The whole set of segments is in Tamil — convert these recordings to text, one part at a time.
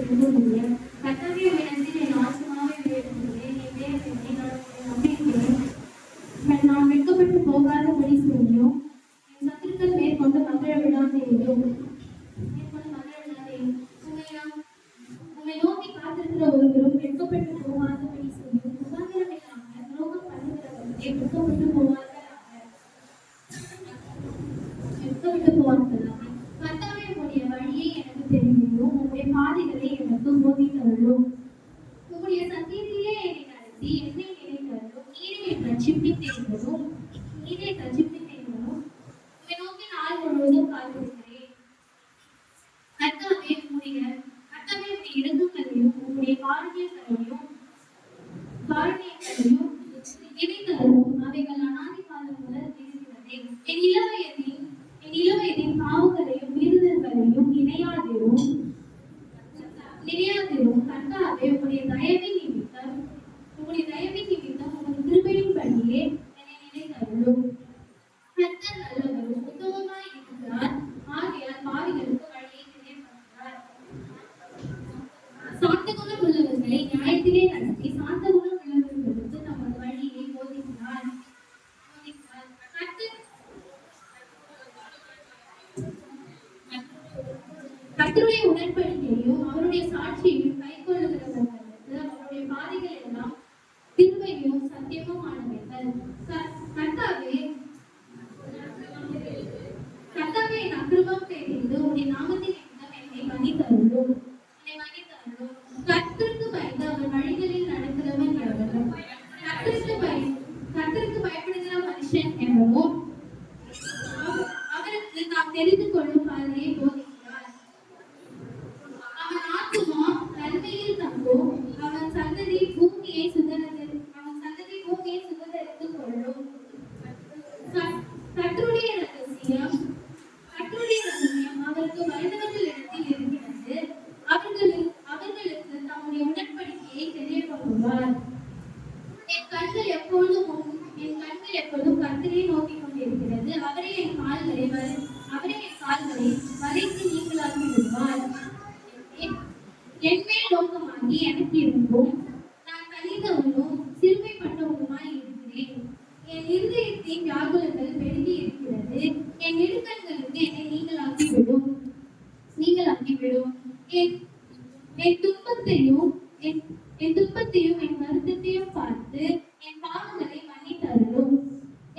எழுதக்கூடிய கர்த்தருடைய வேதத்தில் என் ஆத்மாவை வேண்டுகிறேன். என் தேவனை நான் நம்பியிருக்கிறேன். நான் வெட்கப்பட்டு போகாதபடி செய்யும். என் சத்துருக்கள் மேற்கொண்டு மகிழ விடாதேயும். உம்மை நோக்கி காத்திருக்கிற ஒருவரும் வெட்கப்பட்டு போகாதபடி செய்யும். சுதந்திரம் இல்லாமல் துரோகம் பண்ணுகிறவர்களே வெட்கப்பட்டு போவார்களாக. கர்த்தாவே, உம்முடைய வழியை எனக்கு தெரியும். உம்முடைய பாதைகளை எனக்கு போதித்தருளும். உம்முடைய சத்தியத்திலே என்னை நடத்தி என்னை நினைத்தருளும். நீரை ரட்சிப்பித்தேர்களும் உம்மை நோக்கி நாள் முழுவதும் காத்திருக்கிறேன். கர்த்தாவே, உம்முடைய இரக்கங்களையும் உம்முடைய காருண்யங்களையும் நினைத்தருளும். அவைகள் அநாதி காலம் முதல் இருக்கிறதே. என் இளவயதின் பாவங்களையும் மீறுதல்களையும் நினையாதிரும். கர்த்தாவே, உம்முடைய தயவின் நிமித்தம் உமது கிருபையின்படியே என்னை நினைத்தருளும். கர்த்தர் நல்லவரும் உத்தமமாய் இருக்கிறார். ஆகையால் பாவிகளுக்கு வழியை தெரியப்படுகிறார். சாந்த குணம் உள்ளவர்களை நியாயத்திலே நடத்தி சாந்த குணம் உள்ளவர்களுக்கு தமது வழியை போதிக்கிறார். கர்த்தருடைய உடன்படிக்கையும் அவருடைய சாட்சியையும் கைக்கொள்ளுகிறவர்களுக்கு அவருடைய பாதைகள் எல்லாம் திருமையும் சத்தியமும் ஆனவைகள். கர்த்தாவே, என் அக்கிரமம் தெரிந்து உம்முடைய நாமத்தின் நிமித்தம் என்னை மன்னித்தருளும். கர்த்தருக்கு பயந்து அவர் வழிகளில் நடக்கிறவன் எவனும் கர்த்தருக்கு பயப்படுகிற மனுஷன் எவனும் அவருக்கு நாம் தெரிந்து கொள்ளும் பாதையை போதிக்கிறார். அவன் ஆத்துமா நன்மையில் தங்கும். அவன் சந்ததி பூமியை சுதந்தரித்துக் கொள்ளும். கர்த்தருடைய ரகசியம் அவருக்கு பயந்தவர்களிடத்தில் இருக்கிறது. அவர்களுக்கு தம்முடைய உடன்படிக்கையை தெரியப்படுவார். என் கண்கள் எப்பொழுதும் கர்த்தரை நோக்கிக் கொண்டிருக்கிறது. அவரே என் கால்களை வளைத்து நீங்களாக்கி விடுவார். என் மேல் நோக்கமாகி எனக்கு இருந்தும் நான் கலிந்தவனும் சிறுமைப்பட்டவனுமாய் இருக்கிறேன். என் இருதயத்தின் வியாகுலங்கள் பெருகி இருக்கிறது. என் இடுக்கண்களுக்கு என்னை நீங்களாக்கிவிடும். என் துன்பத்தையும் என் வருத்தத்தையும் பார்த்து என் பாவங்களை மன்னித்தருளும்.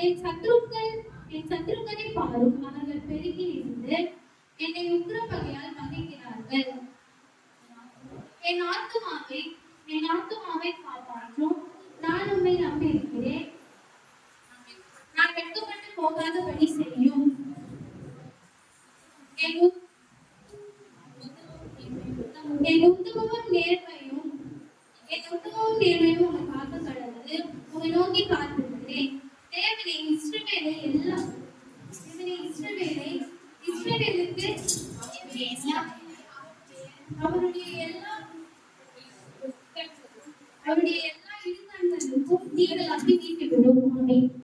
என் சத்துருக்களை பாரும். அவர்கள் பெருகி இருந்து என்னை உக்கிர பகையால் பகைக்கிறார்கள். என் ஆத்துமாவை காப்பாற்றும். நான் உம்மை நம்பியிருக்கிறேன். நான் வெட்கப்பட்டு போகாதபடி செய்யும். என் உத்தமமும் நேர்மையும் உம்மை காக்க கடவுது. உம்மை நோக்கி காத்திருக்கிறேன். தேவனே, இஸ்ரவேலுக்கு அவருடைய எல்லா இடுக்கண்களுக்கும் நீங்கள் அப்பிவிடும்.